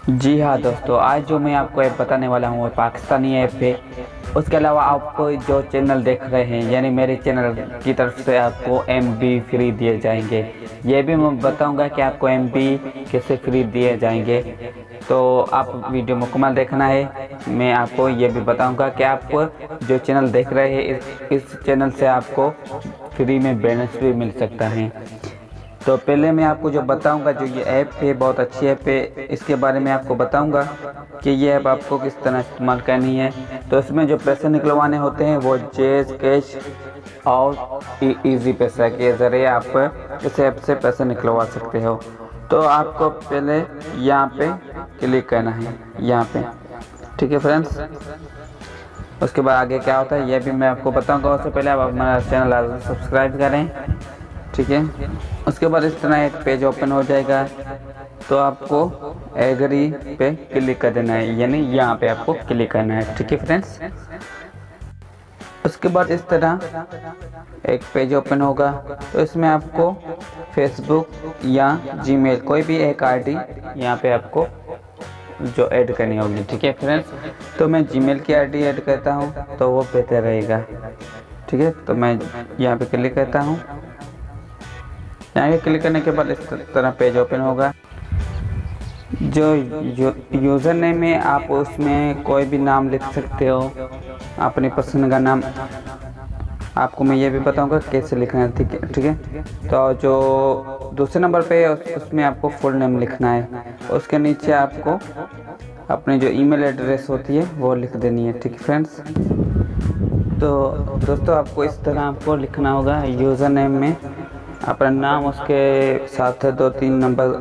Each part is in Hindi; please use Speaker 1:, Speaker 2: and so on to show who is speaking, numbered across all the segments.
Speaker 1: जी हाँ दोस्तों, आज जो मैं आपको ऐप बताने वाला हूँ वो पाकिस्तानी ऐप है। उसके अलावा आप जो चैनल देख रहे हैं यानी मेरे चैनल की तरफ से आपको एमबी फ्री दिए जाएंगे। ये भी मैं बताऊंगा कि आपको एमबी कैसे फ्री दिए जाएंगे। तो आप वीडियो मुकम्मल देखना है। मैं आपको ये भी बताऊंगा कि आप जो चैनल देख रहे हैं इस चैनल से आपको फ्री में बैलेंस भी मिल सकता है। तो पहले मैं आपको जो बताऊंगा, जो ये ऐप है बहुत अच्छी ऐप है, इसके बारे में आपको बताऊंगा कि ये ऐप आपको किस तरह इस्तेमाल करनी है। तो इसमें जो पैसे निकलवाने होते हैं वो जेज कैश और इजी पैसा के ज़रिए आप इस ऐप से पैसे निकलवा सकते हो। तो आपको पहले यहाँ पे क्लिक करना है, यहाँ पे, ठीक है फ्रेंड्स। उसके बाद आगे क्या होता है ये भी मैं आपको बताऊंगा। उससे पहले आप हमारा चैनल सब्सक्राइब करें, ठीक है। उसके बाद इस तरह एक पेज ओपन हो जाएगा। तो आपको एग्री पे क्लिक कर देना है, यानी यहाँ पे आपको क्लिक करना है, ठीक है फ्रेंड्स। उसके बाद इस तरह एक पेज ओपन होगा। तो इसमें आपको फेसबुक या जीमेल कोई भी एक आईडी यहाँ पे आपको जो ऐड करनी होगी, ठीक है फ्रेंड्स। तो मैं जीमेल की आईडी ऐड करता हूँ तो वो बेहतर रहेगा, ठीक है। तो मैं यहाँ पे क्लिक करता हूँ। यहाँ पे क्लिक करने के बाद इस तरह पेज ओपन होगा। जो यूज़र नेम है आप उसमें कोई भी नाम लिख सकते हो, अपनी पसंद का नाम। आपको मैं ये भी बताऊंगा कैसे लिखना है, ठीक है। तो जो दूसरे नंबर पे है उसमें आपको फुल नेम लिखना है। उसके नीचे आपको अपनी जो ईमेल एड्रेस होती है वो लिख देनी है, ठीक है फ्रेंड्स। तो दोस्तों आपको इस तरह आपको लिखना होगा यूज़र नेम में अपना नाम, उसके साथ 2-3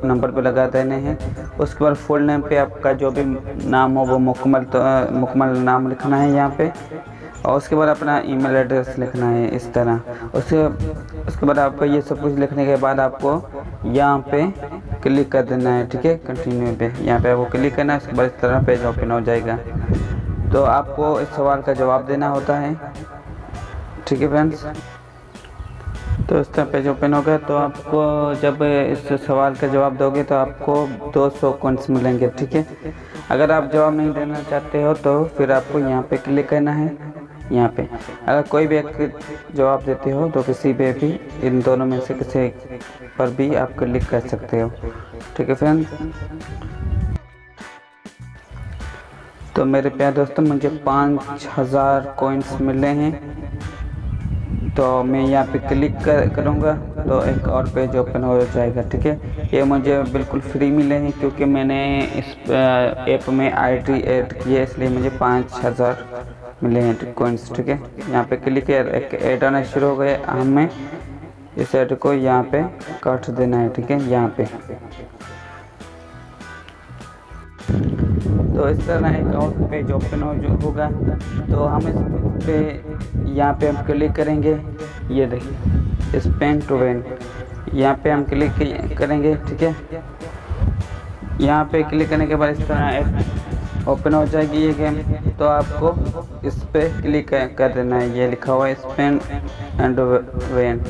Speaker 1: नंबर पे लगा देने हैं। उसके बाद फुल नेम पे आपका जो भी नाम हो वो मुकम्मल नाम लिखना है यहाँ पे। और उसके बाद अपना ईमेल एड्रेस लिखना है इस तरह। उसके बाद आपको ये सब कुछ लिखने के बाद आपको यहाँ पे क्लिक कर देना है, ठीक है, कंटिन्यू पे। यहाँ पे आपको क्लिक करना है। उसके बाद इस तरह पेज ओपन हो जाएगा। तो आपको इस सवाल का जवाब देना होता है, ठीक है फ्रेंड्स। तो इस तरह पेज ओपन हो गया। तो आपको जब इस सवाल का जवाब दोगे तो आपको 200 कॉइन्स मिलेंगे, ठीक है। अगर आप जवाब नहीं देना चाहते हो तो फिर आपको यहाँ पे क्लिक करना है, यहाँ पे। अगर कोई भी एक जवाब देते हो तो किसी पे भी इन दोनों में से किसी पर भी आप क्लिक कर सकते हो, ठीक है फ्रेंड। तो मेरे प्यारे दोस्तों मुझे 5000 कॉइन्स मिले हैं। तो मैं यहाँ पे क्लिक करूँगा तो एक और पेज ओपन हो जाएगा, ठीक है। ये मुझे बिल्कुल फ्री मिले हैं क्योंकि मैंने इस ऐप में आईडी ऐड की है, इसलिए मुझे 5000 मिले हैं कॉइन्स, ठीक है। यहाँ पे क्लिक एक ऐड आना शुरू हो गया। हमें इस ऐड को यहाँ पे काट देना है, ठीक है, यहाँ पे। तो इस तरह एक और पेज ओपन होगा। तो हम इस पे यहाँ पे हम क्लिक करेंगे। ये देखिए स्पेन टू विन, यहाँ पे हम क्लिक करेंगे, ठीक है। यहाँ पे क्लिक करने के बाद इस तरह एक ओपन हो जाएगी ये गेम। तो आपको इस पे क्लिक कर देना है। ये लिखा हुआ है स्पेन एंड विन,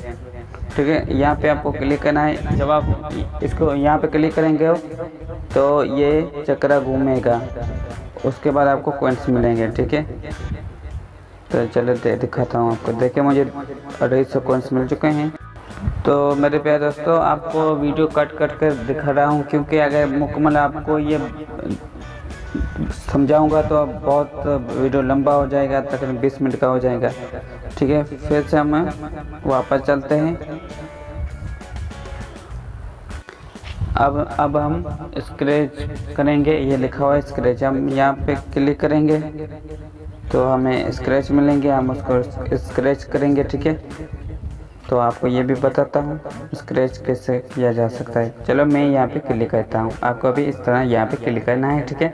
Speaker 1: ठीक है। यहाँ पे आपको क्लिक करना है। जब आप इसको यहाँ पे क्लिक करेंगे तो ये चक्रा घूमेगा। उसके बाद आपको कॉइन्स मिलेंगे, ठीक है। तो चलो दिखाता हूँ आपको। देखिए मुझे 250 कॉइन्स मिल चुके हैं। तो मेरे प्यारे दोस्तों आपको वीडियो कट कर दिखा रहा हूँ क्योंकि अगर मुकम्मल आपको ये समझाऊंगा तो बहुत वीडियो लंबा हो जाएगा, तकरीबन 20 मिनट का हो जाएगा, ठीक है। फिर से हम वापस चलते हैं। अब हम स्क्रैच करेंगे। ये लिखा हुआ है स्क्रैच, हम यहाँ पे क्लिक करेंगे तो हमें स्क्रैच मिलेंगे। हम उसको स्क्रैच करेंगे, ठीक है। तो आपको ये भी बताता हूँ स्क्रैच कैसे किया जा सकता है। चलो मैं यहाँ पे क्लिक करता हूँ। आपको भी इस तरह यहाँ पे क्लिक करना है, ठीक है।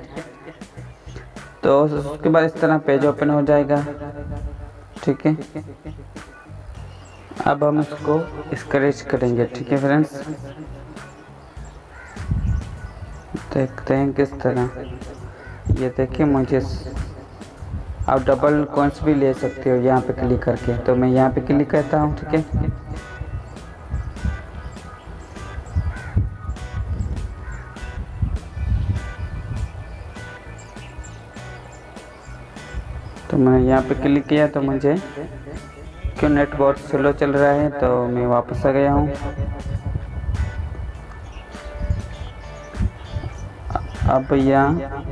Speaker 1: तो उसके बाद इस तरह पेज ओपन हो जाएगा, ठीक है। अब हम इसको स्क्रैच करेंगे, ठीक है फ्रेंड्स। देखते हैं किस तरह। ये देखिए मुझे आप डबल कॉइन्स भी ले सकते हो यहाँ पे क्लिक करके। तो मैं यहाँ पे क्लिक करता हूँ, ठीक है। तो मैंने यहाँ पे क्लिक किया तो मुझे क्यों नेट बहुत स्लो चल रहा है, तो मैं वापस आ गया हूँ। अब यहाँ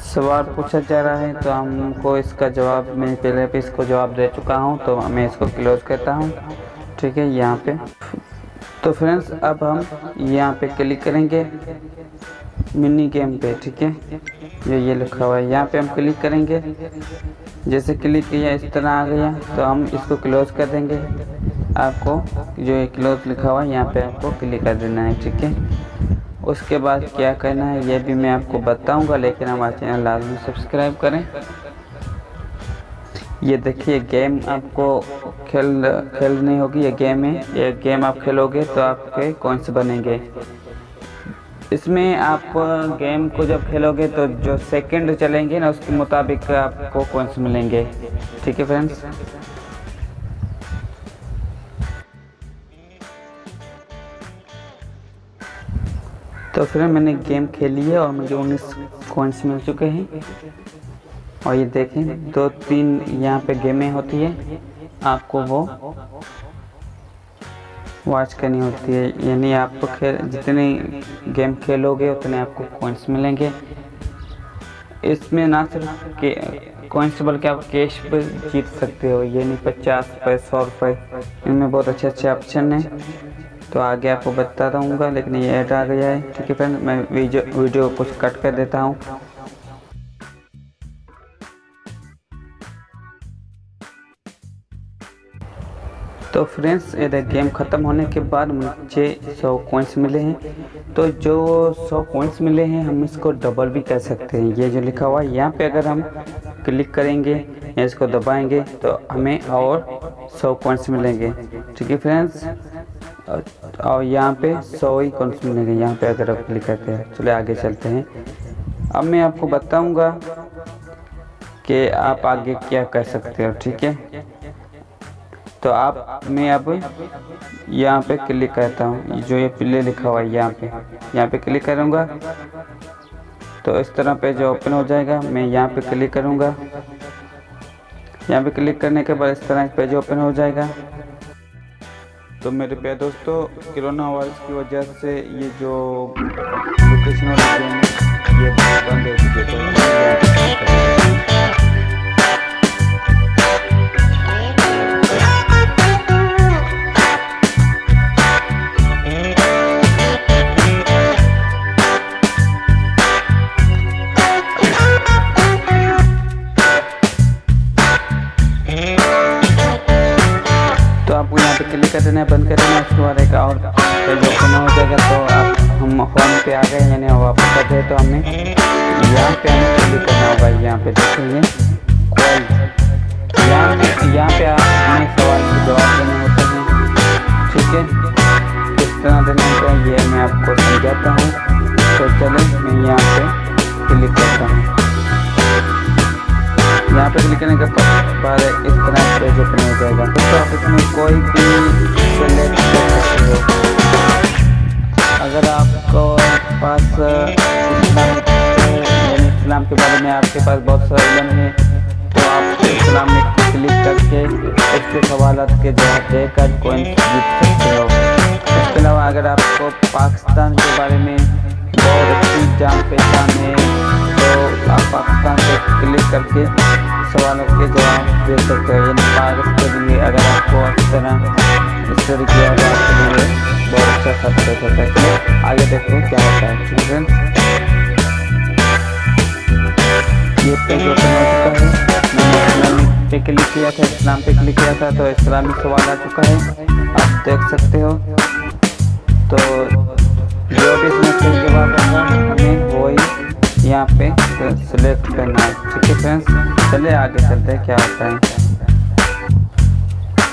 Speaker 1: सवाल पूछा जा रहा है तो हमको इसका जवाब, मैं पहले भी इसको जवाब दे चुका हूँ, तो मैं इसको क्लोज करता हूँ। ठीक है, यहाँ पे तो फ्रेंड्स अब हम यहाँ पे क्लिक करेंगे मिनी गेम पे। ठीक है, ये लिखा हुआ है, यहाँ पे हम क्लिक करेंगे। जैसे क्लिक किया इस तरह आ गया, तो हम इसको क्लोज कर देंगे। आपको जो ये क्लोज लिखा हुआ है यहाँ पे आपको क्लिक कर देना है। ठीक है, उसके बाद क्या करना है ये भी मैं आपको बताऊंगा, लेकिन हमारे चैनल लाजमी सब्सक्राइब करें। ये देखिए गेम आपको खेलनी होगी, ये गेम है। ये गेम आप खेलोगे तो आपके कॉइन्स बनेंगे। इसमें आप गेम को जब खेलोगे तो जो सेकंड चलेंगे ना उसके मुताबिक आपको कॉइन्स मिलेंगे। ठीक है फ्रेंड्स, तो फिर मैंने गेम खेली है और मुझे 19 कॉइन्स मिल चुके हैं। और ये देखें 2-3 यहाँ पे गेमें होती है, आपको वो वॉच करनी होती है। यानी आपको जितने गेम खेलोगे उतने आपको कॉइन्स मिलेंगे। इसमें ना सिर्फ कॉइन्स बल्कि आप कैश पर जीत सकते हो, यानी 50 रुपये 100 रुपये, इनमें बहुत अच्छे अच्छे ऑप्शन हैं। तो आगे आपको बताता रहूँगा, लेकिन ये ऐड आ गया है। ठीक है फ्रेंड, मैं वीडियो कुछ कट कर देता हूँ। तो फ्रेंड्स ये गेम ख़त्म होने के बाद मुझे 100 कॉइन्स मिले हैं। तो जो 100 कॉइन्स मिले हैं हम इसको डबल भी कर सकते हैं। ये जो लिखा हुआ है यहाँ पे अगर हम क्लिक करेंगे या इसको दबाएंगे तो हमें और 100 कॉइन्स मिलेंगे। ठीक है फ्रेंड्स, और यहाँ पे 100 ही कॉइन्स मिलेंगे यहाँ पे अगर आप क्लिक करते हैं। चलिए आगे चलते हैं। अब मैं आपको बताऊँगा कि आप आगे क्या कर सकते हो। ठीक है, तो मैं अब यहाँ पे क्लिक करता हूँ, जो ये प्ले लिखा हुआ है यहाँ पे क्लिक करूँगा तो इस तरह पेज ओपन हो जाएगा। मैं यहाँ पे क्लिक करूँगा, यहाँ पे क्लिक करने के बाद इस तरह पेज ओपन हो जाएगा। तो मेरे प्यारे दोस्तों, कोरोना वायरस की वजह से ये जो लोकेशन वाली गेम है ये बंद हो चुकी है। तो आपको यहाँ पे क्लिक कर देना है, बंद कर देना है। उसके बाद एक और पेज ओपन हो जाएगा। तो आप हम होम पे आ गए, यानी वापस आ गए। तो हमें यहाँ पे क्लिक करना होगा। यहाँ पे देखेंगे कॉल, यहाँ पे हमें सवाल के जवाब देने होते हैं। ठीक है, किस तरह देना होता है ये मैं आपको समझाता हूँ। तो चलो मैं यहाँ पे क्लिक करता हूँ। यहाँ पे क्लिक करने के बाद इस तरह पेज ओपन हो जाएगा। तो आप इसमें कोई भी सेलेक्ट कर सकते हो। अगर आपको पास इस्लाम के बारे में आपके पास बहुत सारे इल्म है तो आप इस्लाम में क्लिक करके इसके सवालों के जवाब देकर कॉइन्स जीत सकते हो। इसके अलावा अगर आपको पाकिस्तान के बारे में बहुत अच्छी जान पहचान है तो आप पाकिस्तान पे क्लिक करके सवालों के जवाब दे सकते हो। यानी पाकिस्तान के लिए अगर आपको इस तरह किया तो आपके लिए बहुत अच्छा साबित हो सकता है। आगे देखो क्या होता है। फ्रेंड्स ये पेज ओपन हो चुका है। मैंने इस्लाम पे क्लिक किया था, इस्लाम पे क्लिक किया था तो इस्लामी सवाल आ चुका है, आप देख सकते हो। तो जो भी इसमें सही जवाब होगा हमें वही यहाँ पे सिलेक्ट करना है। ठीक है फ्रेंड्स, चलिए आगे चलते हैं क्या होता है।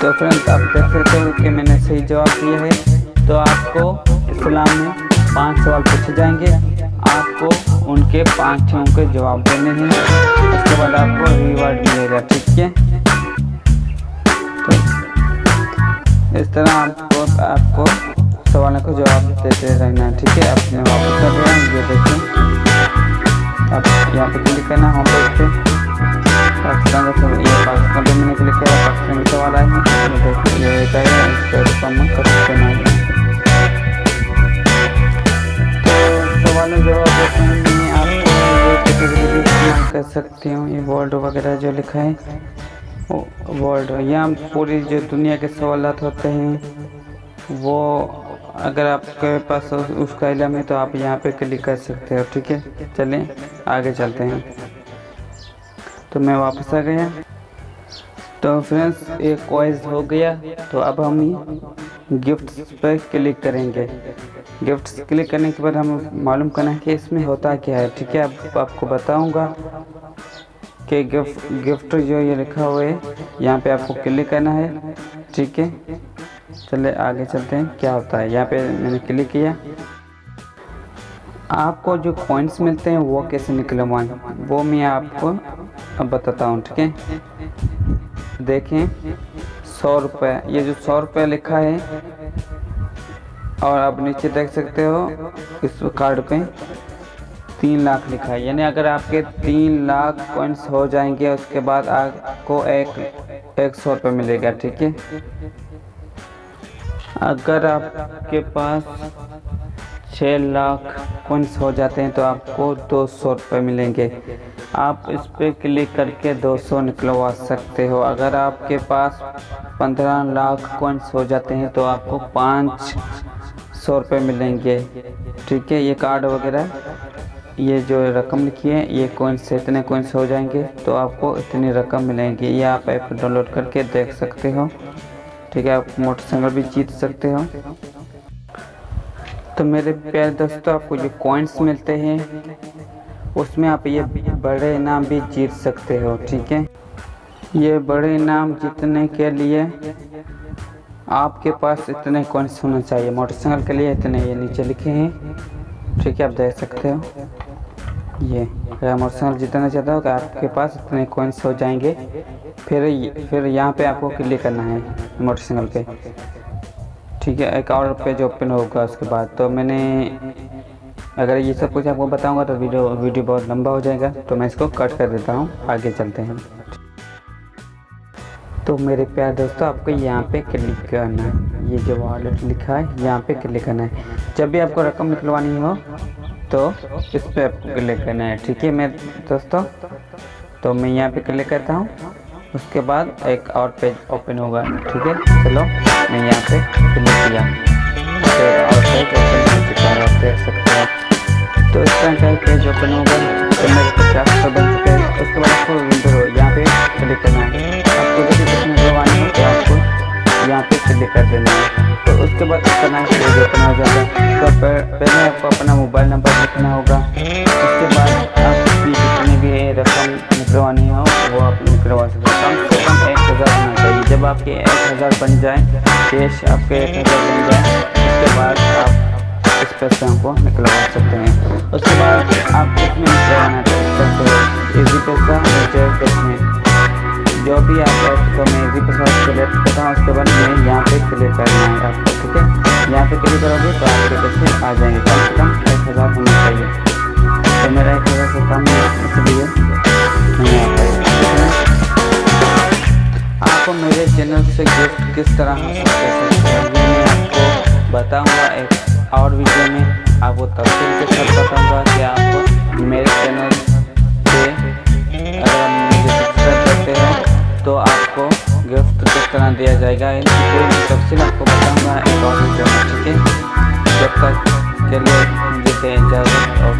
Speaker 1: तो फ्रेंड्स आप देख सकते हो कि मैंने सही जवाब दिया है। तो आपको इस्लाम में 5 सवाल पूछे जाएंगे, आपको उनके 5 के जवाब देने हैं। उसके बाद आपको रिवार्ड मिलेगा। ठीक है, तो इस तरह आपको सवालों को जवाब देते रहना है। ठीक है, अब मैं वापस कर रहा हूँ। ये देखें, अब यहाँ पे क्लिक करना होम पेज पे। पाकिस्तान का सवाल, ये पाकिस्तान पे मैंने क्लिक किया, पाकिस्तान का सवाल आया है। देखिए ये करेगा, इस पर कम कर सकते हैं। तो सवालों जवाब देते हैं, आपको ये कैटेगरी भी इस्तेमाल कर सकती हूँ। ये वर्ल्ड वगैरह जो लिखा है वर्ल्ड, यहाँ पूरी जो दुनिया के सवालात होते हैं वो अगर आपके पास उसका इल्म है तो आप यहाँ पे क्लिक कर सकते हो। ठीक है, चलें आगे चलते हैं। तो मैं वापस आ गया। तो फ्रेंड्स एक क्विज हो गया, तो अब हम गिफ्ट्स पर क्लिक करेंगे। गिफ्ट्स क्लिक करने के बाद हम मालूम करना है कि इसमें होता क्या है। ठीक है, अब आपको बताऊंगा कि गिफ्ट जो ये लिखा हुआ है यहाँ पे आपको क्लिक करना है। ठीक है, चले आगे चलते हैं क्या होता है। यहाँ पे मैंने क्लिक किया। आपको जो पॉइंट्स मिलते हैं वो कैसे निकलवाएं वो मैं आपको अब बताता हूँ। ठीक है, देखें 100 रुपये, ये जो 100 रुपये लिखा है और आप नीचे देख सकते हो इस कार्ड पे 3 लाख लिखा है। यानी अगर आपके 3 लाख पॉइंट्स हो जाएंगे उसके बाद आपको एक 100 रुपये मिलेगा। ठीक है, अगर आपके पास 6 लाख पॉइंट्स हो जाते हैं तो आपको 200 रुपये मिलेंगे। आप इस पर क्लिक करके 200 निकलवा सकते हो। अगर आपके पास 15 लाख कॉइन्स हो जाते हैं तो आपको 500 रुपये मिलेंगे। ठीक है, ये कार्ड वगैरह ये जो रकम लिखी है ये कॉइन्स से इतने कॉइन्स हो जाएंगे तो आपको इतनी रकम मिलेंगी। ये आप ऐप डाउनलोड करके देख सकते हो। ठीक है, आप मोटरसाइकिल भी जीत सकते हो। तो मेरे प्यारे दोस्तों, आपको जो कॉइन्स मिलते हैं उसमें आप ये बड़े इनाम भी जीत सकते हो। ठीक है, ये बड़े इनाम जीतने के लिए आपके पास इतने कॉइन्स होना चाहिए। मोटरसाइकिल के लिए इतने ये नीचे लिखे हैं। ठीक है, आप देख सकते हो ये अगर मोटरसाइकिल जीतना चाहता हो कि आपके पास इतने कॉइन्स हो जाएंगे। फिर यहाँ पे आपको क्लिक करना है मोटरसाइकिल पे। ठीक है, एक और पेज ओपन होगा उसके बाद। तो मैंने अगर ये सब कुछ आपको बताऊंगा तो वीडियो बहुत लंबा हो जाएगा, तो मैं इसको कट कर देता हूँ। आगे चलते हैं। तो मेरे प्यारे दोस्तों, आपको यहाँ पे क्लिक करना है। ये जो वॉलेट लिखा है यहाँ पे क्लिक करना है। जब भी आपको रकम निकलवानी हो तो इस पर आपको क्लिक करना है। ठीक है मेरे दोस्तों, तो मैं यहाँ पे क्लिक करता हूँ। उसके बाद एक और पेज ओपन होगा। ठीक है, चलो मैं यहाँ पे क्लिक किया तो और पेज ओपन हो चुका है, आप देख सकते हैं। तो इस तरह का पेज ओपन होगा। तो मेरे 50 बन चुके हैं। उसके बाद आपको विंडो यहाँ पे क्लिक करना है। आपको जब भी निकलवानी हो तो आपको यहाँ पे क्लिक कर देना है। तो उसके बाद इस तरह का पेज ओपन हो जाएगा। तो पहले आपको अपना मोबाइल नंबर लिखना होगा। उसके बाद आप जितनी भी रकम निकलवानी हो वो आप निकलवा सकते हो। कम से कम 1000 होना चाहिए। जब आपके 1000 बन जाए, कैश आपके 1000 बन जाए, उसके बाद आप इस पैसे को निकलवा सकते हैं। उसके बाद आप कितने निकलवाना सकते हो, इजी पैसा या कैश में, जो भी आप तो मैं इजी पैसा सेलेक्ट करता हूँ। उसके बाद मैं यहाँ पे क्लिक करना है आपको। ठीक है, यहाँ पे क्लिक करोगे तो आपके पैसे आ जाएंगे। कम से कम 1000 होना चाहिए। तो मेरा 1000 से कम है, इसलिए नहीं आ पाएगा। आपको मेरे चैनल से गिफ्ट किस तरह हासिल कर सकते हैं मैं आपको बताऊंगा एक और वीडियो में। आपको तफसील के साथ बताऊंगा कि आप मेरे चैनल से अगर मुझे सब्सक्राइब करते हो तो आपको गिफ्ट किस तरह दिया जाएगा। इनकी पूरी तफसील आपको बताऊंगा एक और वीडियो में। ठीक है, जब तक के लिए मुझे इजाज़त।